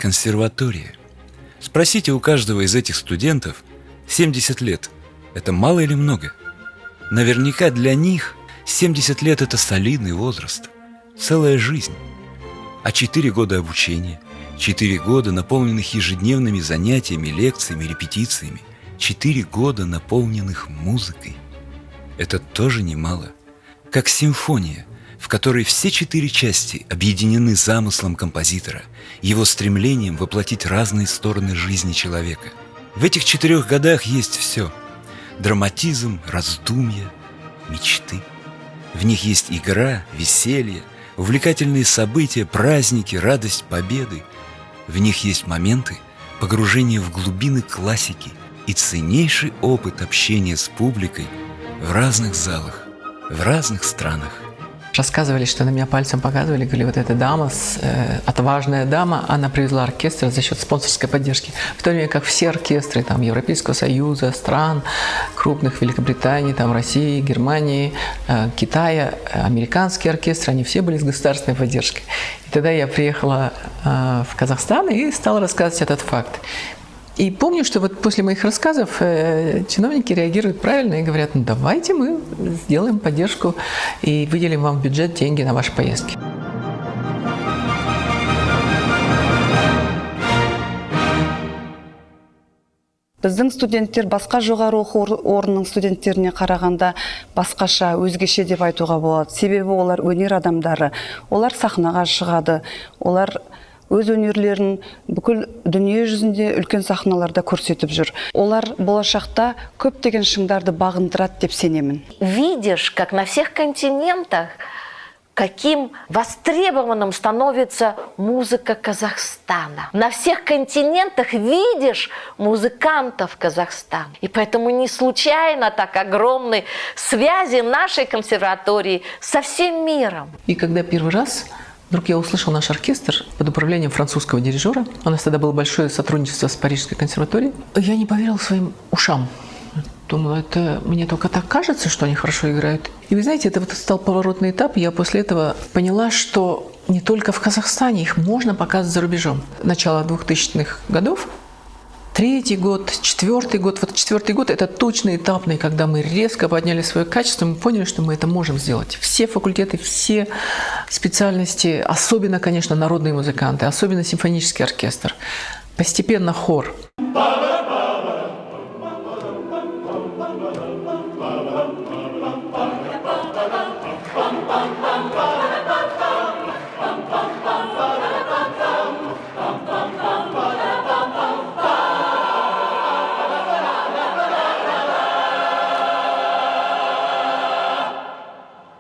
консерватория. Спросите у каждого из этих студентов, 70 лет – это мало или много? Наверняка для них 70 лет – это солидный возраст, целая жизнь. А 4 года обучения, 4 года, наполненных ежедневными занятиями, лекциями, репетициями, 4 года, наполненных музыкой – это тоже немало. Как симфония, в которой все 4 части объединены замыслом композитора, его стремлением воплотить разные стороны жизни человека. В этих 4 годах есть все – драматизм, раздумья, мечты. В них есть игра, веселье, увлекательные события, праздники, радость победы. В них есть моменты погружения в глубины классики и ценнейший опыт общения с публикой в разных залах, в разных странах. Рассказывали, что на меня пальцем показывали, говорили, вот эта дама, отважная дама, она привезла оркестр за счет спонсорской поддержки. В то время как все оркестры там, Европейского Союза, стран крупных, Великобритании, там, России, Германии, Китая, американские оркестры, они все были с государственной поддержкой. И тогда я приехала в Казахстан и стала рассказывать этот факт. И помню, что вот после моих рассказов чиновники реагируют правильно и говорят, ну давайте мы сделаем поддержку и выделим вам в бюджет деньги на ваши поездки. Біздің студенттер басқа жоғары оқу орнының студенттеріне қарағанда басқаша, өзгеше деп айтуға болады. Себебі олар өнер адамдары, олар сахнаға шығады, олар өз өнерлерін бүкіл дүние жүзінде үлкен сахналарда көрсетіп жүр. Олар болашақта көптеген шыңдарды бағындырады деп сенемін. Видишь, как на всех континентах, каким востребованным становится музыка Казахстана. На всех континентах видишь музыкантов Казахстана. И поэтому не случайно так огромны связи нашей консерватории со всем миром. И когда первый раз вдруг я услышал наш оркестр под управлением французского дирижера. У нас тогда было большое сотрудничество с Парижской консерваторией. Я не поверил своим ушам. Думала, это мне только так кажется, что они хорошо играют. И вы знаете, это вот стал поворотный этап. Я после этого поняла, что не только в Казахстане их можно показывать за рубежом. Начало 2000-х годов. 3-й год, 4-й год. Вот 4-й год – это точно этапный, когда мы резко подняли свое качество, мы поняли, что мы это можем сделать. Все факультеты, все специальности, особенно, конечно, народные музыканты, особенно симфонический оркестр, постепенно хор.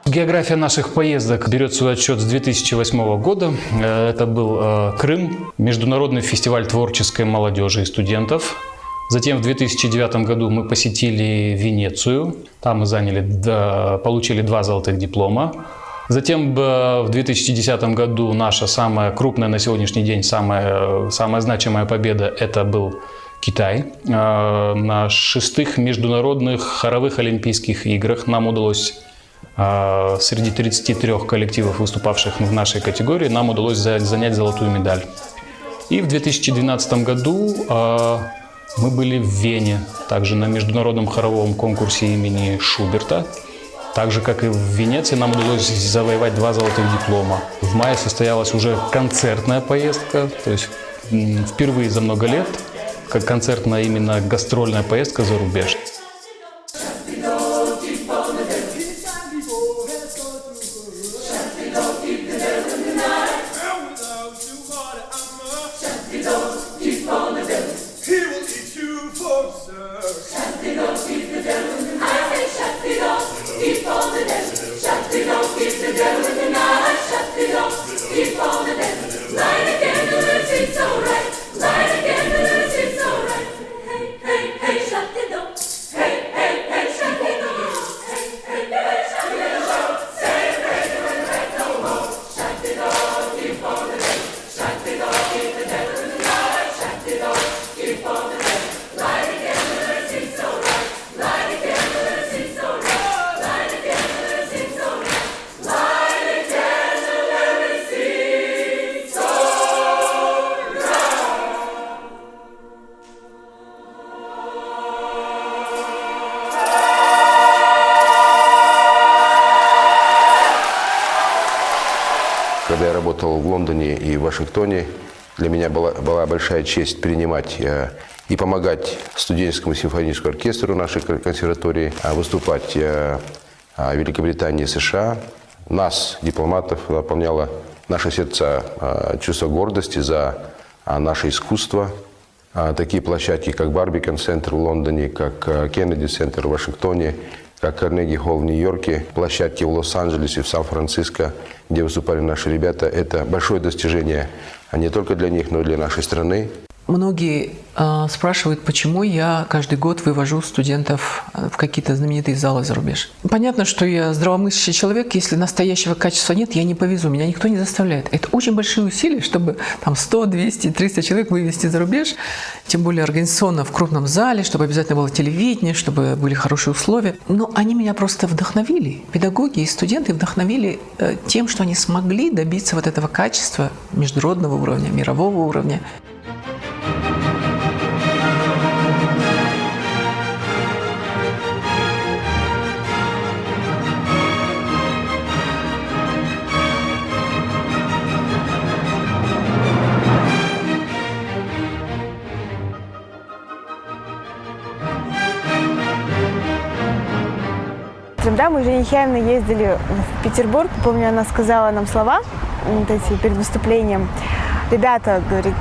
География наших поездок берет свой отсчет с 2008 года. Это был Крым, международный фестиваль творческой молодежи и студентов. Затем в 2009 году мы посетили Венецию. Там мы получили 2 золотых диплома. Затем в 2010 году наша самая крупная на сегодняшний день, самая значимая победа – это был Китай. На 6-х международных хоровых олимпийских играх нам удалось среди 33 коллективов, выступавших в нашей категории, нам удалось занять золотую медаль. И в 2012 году мы были в Вене, также на международном хоровом конкурсе имени Шуберта. Так же, как и в Венеции, нам удалось завоевать 2 золотых диплома. В мае состоялась уже концертная поездка, то есть впервые за много лет, как концертная именно гастрольная поездка за рубеж. когда я работал в Лондоне и в Вашингтоне, для меня была большая честь принимать и помогать студенческому симфоническому оркестру нашей консерватории, выступать в Великобритании и США. Нас, дипломатов, наполняло наши сердца чувство гордости за наше искусство. Такие площадки, как Барбикан-центр в Лондоне, как Кеннеди-центр в Вашингтоне, как Карнеги-холл в Нью-Йорке, площадки в Лос-Анджелесе, в Сан-Франциско, где выступали наши ребята. Это большое достижение не только для них, но и для нашей страны. Многие спрашивают, почему я каждый год вывожу студентов в какие-то знаменитые залы за рубеж. Понятно, что я здравомыслящий человек, если настоящего качества нет, я не повезу, меня никто не заставляет. Это очень большие усилия, чтобы там 100, 200, 300 человек вывести за рубеж, тем более организационно в крупном зале, чтобы обязательно было телевидение, чтобы были хорошие условия. Но они меня просто вдохновили. Педагоги и студенты вдохновили тем, что они смогли добиться вот этого качества международного уровня, мирового уровня. Да, мы с Женей Михайловной ездили в Петербург. Помню, она сказала нам слова вот эти перед выступлением. Ребята, говорит,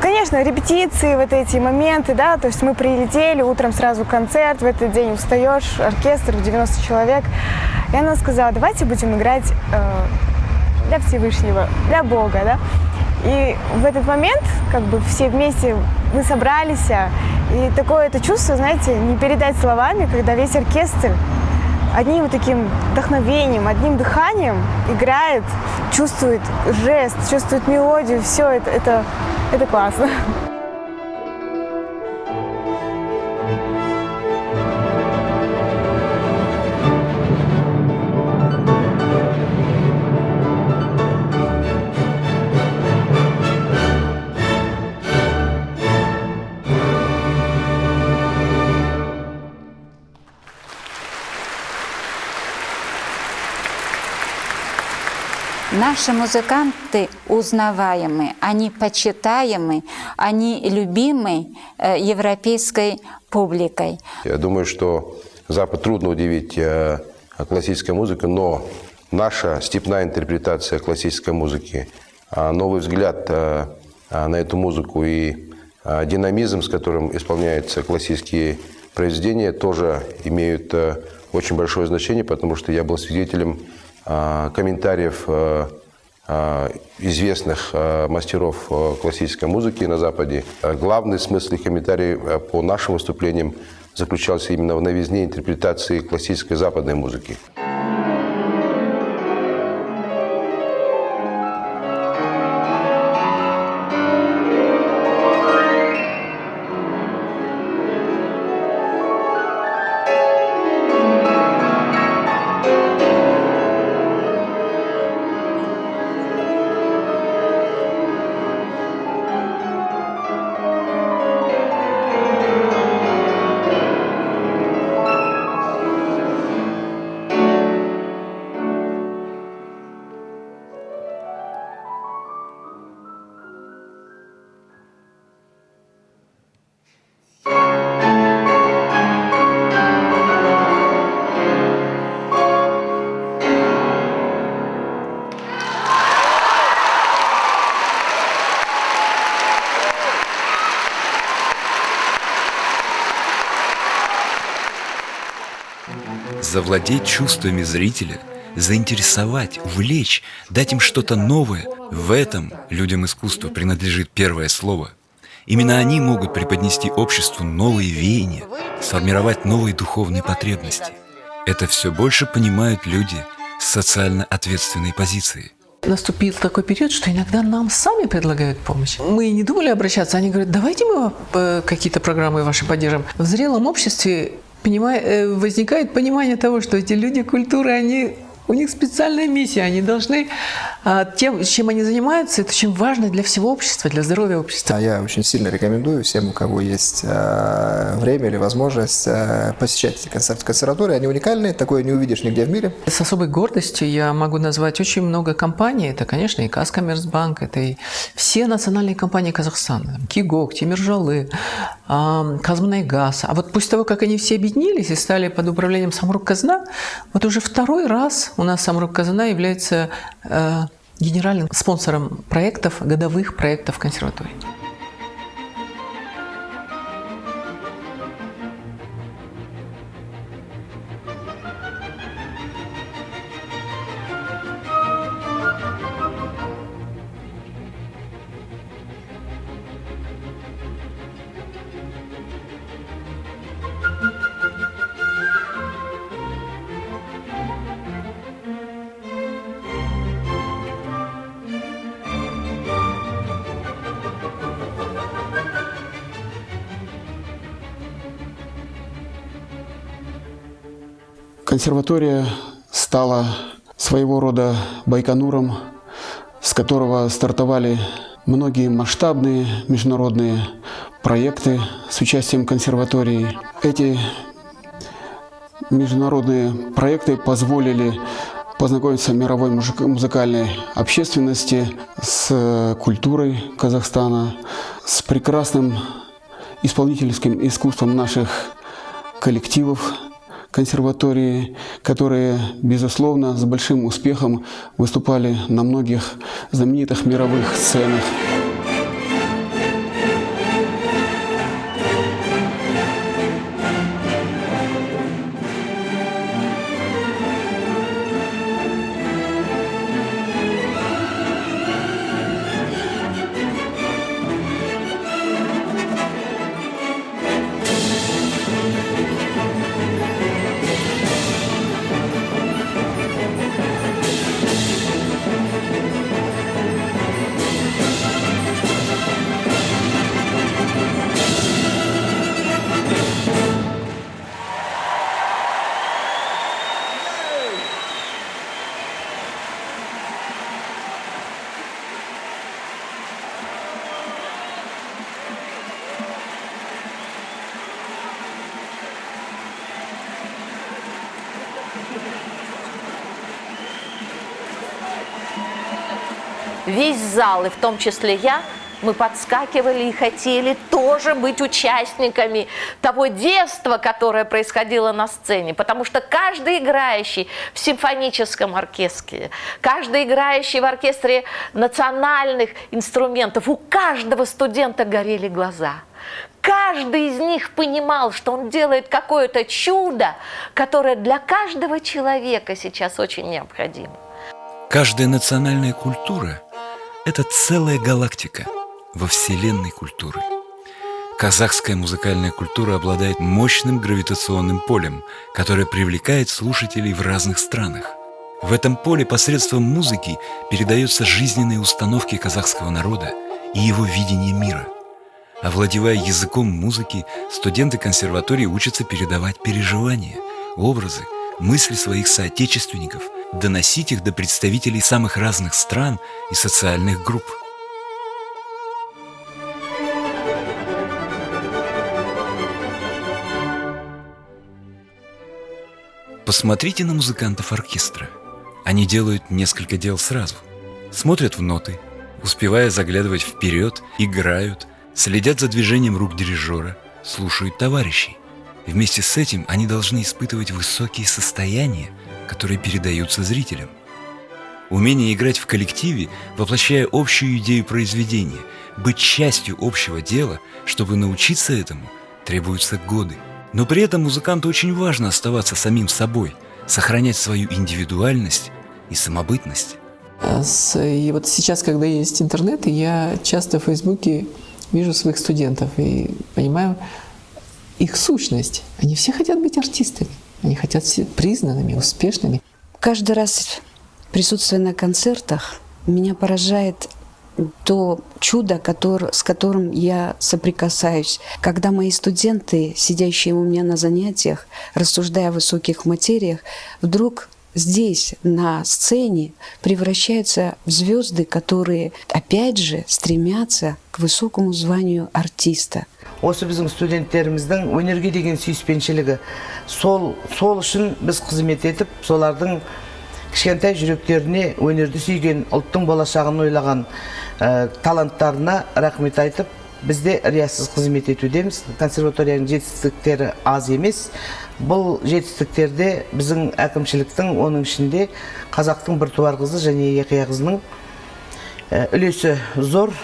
конечно, репетиции, вот эти моменты, да, то есть мы прилетели, утром сразу концерт, в этот день устаешь, оркестр, 90 человек. И она сказала, давайте будем играть для Всевышнего, для Бога, да. И в этот момент, как бы все вместе мы собрались, и такое это чувство, знаете, не передать словами, когда весь оркестр одним таким вдохновением, одним дыханием играет, чувствует жест, чувствует мелодию, все это классно. Наши музыканты узнаваемы, они почитаемы, они любимы европейской публикой. Я думаю, что Запад трудно удивить классической музыкой, но наша степная интерпретация классической музыки, новый взгляд на эту музыку и динамизм, с которым исполняются классические произведения, тоже имеют очень большое значение, потому что я был свидетелем комментариев известных мастеров классической музыки на Западе. Главный смысл их комментариев по нашим выступлениям заключался именно в новизне интерпретации классической западной музыки. Завладеть чувствами зрителя, заинтересовать, увлечь, дать им что-то новое – в этом людям искусства принадлежит первое слово. Именно они могут преподнести обществу новые веяния, сформировать новые духовные потребности. Это все больше понимают люди с социально ответственной позицией. Наступил такой период, что иногда нам сами предлагают помощь. Мы не думали обращаться, они говорят, давайте мы какие-то программы ваши поддержим. В зрелом обществе возникает понимание того, что эти люди культуры, они У них специальная миссия. Они должны... Тем, чем они занимаются, это очень важно для всего общества, для здоровья общества. Я очень сильно рекомендую всем, у кого есть время или возможность посещать эти концерты консерватории. Они уникальные, такое не увидишь нигде в мире. С особой гордостью я могу назвать очень много компаний. Это, конечно, и Казкоммерцбанк, это и все национальные компании Казахстана. Кигок, Тимиржалы, Казмунайгаз. А вот после того, как они все объединились и стали под управлением Самрұқ-Қазына, вот уже второй раз у нас Самрұқ-Қазына является генеральным спонсором проектов, годовых проектов консерватории. Консерватория стала своего рода Байконуром, с которого стартовали многие масштабные международные проекты с участием консерватории. Эти международные проекты позволили познакомиться мировой музыкальной общественности с культурой Казахстана, с прекрасным исполнительским искусством наших коллективов консерватории, которые, безусловно, с большим успехом выступали на многих знаменитых мировых сценах. Весь зал, и в том числе я, мы подскакивали и хотели тоже быть участниками того действа, которое происходило на сцене. Потому что каждый играющий в симфоническом оркестре, каждый играющий в оркестре национальных инструментов, у каждого студента горели глаза. Каждый из них понимал, что он делает какое-то чудо, которое для каждого человека сейчас очень необходимо. Каждая национальная культура – это целая галактика во вселенной культуры. Казахская музыкальная культура обладает мощным гравитационным полем, которое привлекает слушателей в разных странах. В этом поле посредством музыки передаются жизненные установки казахского народа и его видение мира. Овладевая языком музыки, студенты консерватории учатся передавать переживания, образы, мысли своих соотечественников, доносить их до представителей самых разных стран и социальных групп. Посмотрите на музыкантов оркестра. Они делают несколько дел сразу. Смотрят в ноты, успевая заглядывать вперед, играют, следят за движением рук дирижера, слушают товарищей. Вместе с этим они должны испытывать высокие состояния, которые передаются зрителям. Умение играть в коллективе, воплощая общую идею произведения, быть частью общего дела, чтобы научиться этому, требуются годы. Но при этом музыканту очень важно оставаться самим собой, сохранять свою индивидуальность и самобытность. И вот сейчас, когда есть интернет, я часто в Фейсбуке вижу своих студентов и понимаю их сущность. Они все хотят быть артистами, они хотят быть признанными, успешными. Каждый раз присутствуя на концертах, меня поражает то чудо, с которым я соприкасаюсь. Когда мои студенты, сидящие у меня на занятиях, рассуждая о высоких материях, вдруг здесь, на сцене, превращаются в звезды, которые, опять же, стремятся к высокому званию артиста. Осы біздің студенттеріміздің өнерге деген сүйіспеншілігі. Сол үшін біз қызмет етіп, солардың кішкентай жүректеріне өнерді сүйген, ұлттың болашағын ойлаған таланттарына рахмет айтып, бізде риясыз қызмет етудеміз. Консерваторияның жетістіктері аз емес. Бұл жетістіктерде біздің әкімшіліктің, оның ішінде қазақтың бір туар қызы және екі қызының үлесі зор.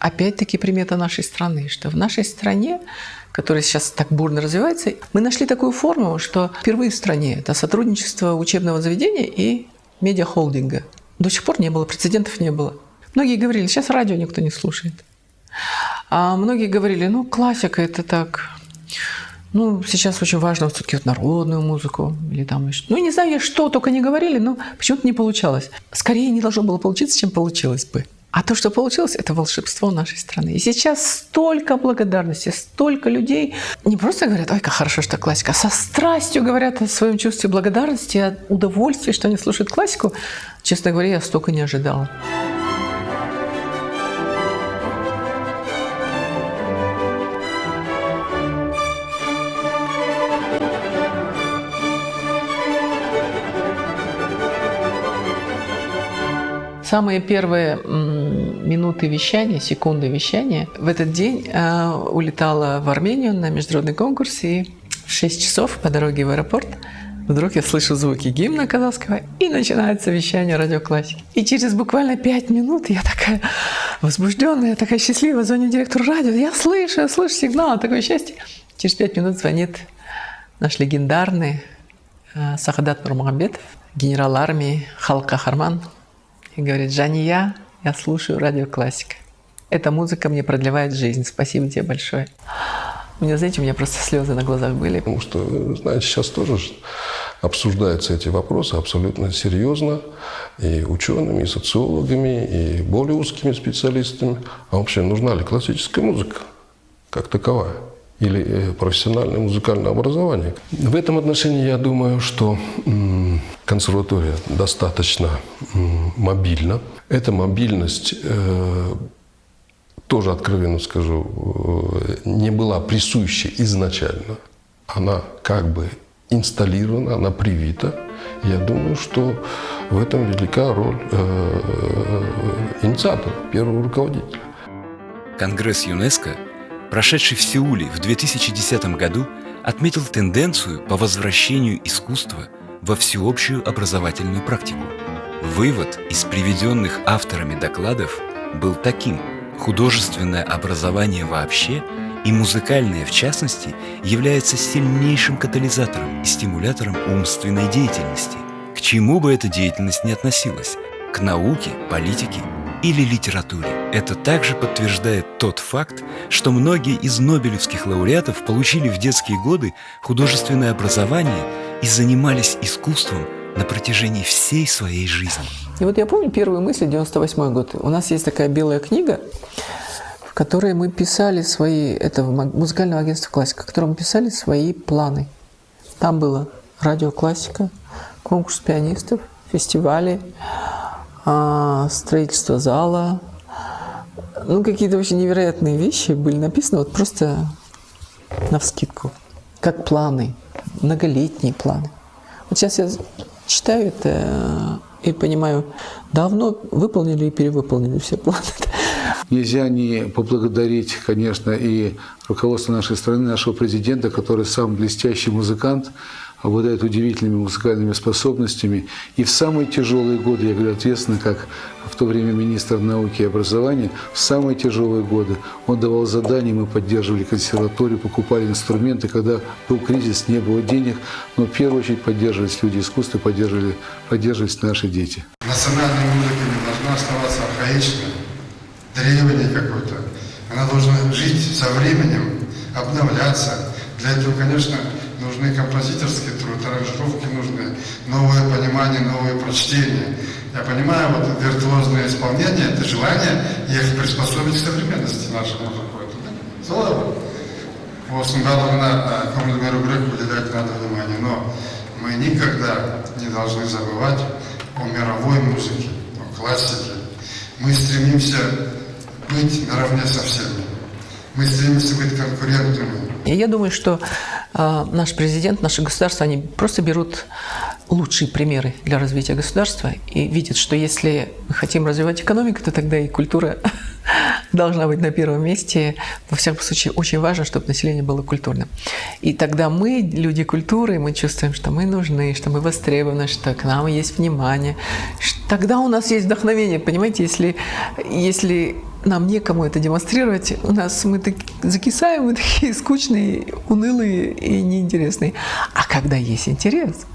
Опять-таки примета нашей страны, что в нашей стране, которая сейчас так бурно развивается, мы нашли такую форму, что впервые в стране это сотрудничество учебного заведения и медиахолдинга. До сих пор не было, прецедентов не было. Многие говорили, сейчас радио никто не слушает. А многие говорили, ну, классика это так, ну, сейчас очень важно все-таки вот народную музыку или там еще. Ну, не знаю, что только не говорили, но почему-то не получалось. Скорее не должно было получиться, чем получилось бы. А то, что получилось, это волшебство нашей страны. И сейчас столько благодарности, столько людей не просто говорят, ой, как хорошо, что классика, а со страстью говорят о своем чувстве благодарности, о удовольствии, что они слушают классику. Честно говоря, я столько не ожидала. Самые первые минуты вещания, секунды вещания, в этот день улетала в Армению на международный конкурс, и в 6 часов по дороге в аэропорт вдруг я слышу звуки гимна казахского, и начинается вещание радиоклассики. И через буквально 5 минут я такая возбужденная, такая счастливая, звоню директору радио, я слышу сигнал, такое счастье. Через 5 минут звонит наш легендарный Сахадат Нурмагомедов, генерал армии, Халк Кахарман, и говорит: Жания, я слушаю радиоклассика. Эта музыка мне продлевает жизнь. Спасибо тебе большое. У меня, знаете, у меня просто слезы на глазах были. Потому что, знаете, сейчас тоже обсуждаются эти вопросы абсолютно серьезно. И учеными, и социологами, и более узкими специалистами. А вообще, нужна ли классическая музыка как таковая? Или профессиональное музыкальное образование? В этом отношении я думаю, что консерватория достаточно мобильна. Эта мобильность, тоже откровенно скажу, не была присуща изначально. Она как бы инсталлирована, она привита. Я думаю, что в этом велика роль инициатора, первого руководителя. Конгресс ЮНЕСКО, прошедший в Сеуле в 2010 году, отметил тенденцию по возвращению искусства во всеобщую образовательную практику. Вывод из приведенных авторами докладов был таким: художественное образование вообще и музыкальное в частности является сильнейшим катализатором и стимулятором умственной деятельности, к чему бы эта деятельность ни относилась – к науке, политике или литературе. Это также подтверждает тот факт, что многие из нобелевских лауреатов получили в детские годы художественное образование и занимались искусством на протяжении всей своей жизни. И вот я помню первые мысли, 98 год. У нас есть такая белая книга, в которой мы писали свои, это музыкального агентства «Классика», в котором мы писали свои планы. Там было радио «Классика», конкурс пианистов, фестивали, строительство зала. Ну, какие-то очень невероятные вещи были написаны вот просто навскидку, как планы, многолетние планы. Вот сейчас я читаю это и понимаю, давно выполнили и перевыполнили все планы. Нельзя не поблагодарить, конечно, и руководство нашей страны, нашего президента, который сам блестящий музыкант, обладает удивительными музыкальными способностями. И в самые тяжелые годы, я говорю ответственно, как в то время министр науки и образования, в самые тяжелые годы он давал задания, мы поддерживали консерваторию, покупали инструменты, когда был кризис, не было денег, но в первую очередь поддерживались люди искусства, поддерживались наши дети. Национальная музыка не должна оставаться архаичной, древней какой-то. Она должна жить со временем, обновляться. Для этого, конечно, нужны композиторские труды, аранжировки нужны, новое понимание, новые прочтения. Я понимаю, вот виртуозное исполнение – это желание их приспособить к современности нашей музыки. Слава! Осының барлығына көңіл беру керек, уделять надо внимание. Но мы никогда не должны забывать о мировой музыке, о классике. Мы стремимся быть наравне со всеми. Мы стремимся быть конкурентами. И я думаю, что наш президент, наше государство, они просто берут лучшие примеры для развития государства и видят, что если мы хотим развивать экономику, то тогда и культура должна быть на первом месте. Во всяком случае, очень важно, чтобы население было культурным. И тогда мы, люди культуры, мы чувствуем, что мы нужны, что мы востребованы, что к нам есть внимание. Тогда у нас есть вдохновение. Понимаете, если нам некому это демонстрировать, мы так закисаем, мы такие скучные, унылые и неинтересные. А когда есть интерес,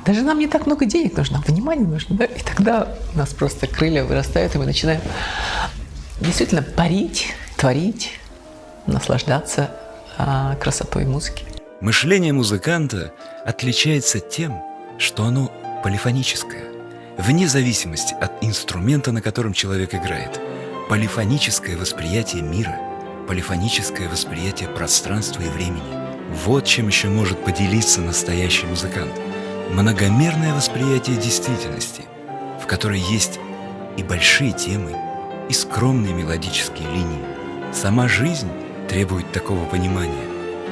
даже нам не так много денег нужно, внимание нужно, да? И тогда у нас просто крылья вырастают, и мы начинаем действительно парить, творить, наслаждаться красотой музыки. Мышление музыканта отличается тем, что оно полифоническое, вне зависимости от инструмента, на котором человек играет. Полифоническое восприятие мира, полифоническое восприятие пространства и времени. Вот чем еще может поделиться настоящий музыкант. Многомерное восприятие действительности, в которой есть и большие темы, и скромные мелодические линии. Сама жизнь требует такого понимания.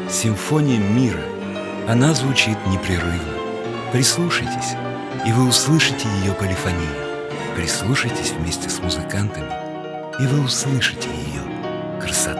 Симфония мира, она звучит непрерывно. Прислушайтесь, и вы услышите ее полифонию. Прислушайтесь вместе с музыкантами, и вы услышите ее красоту.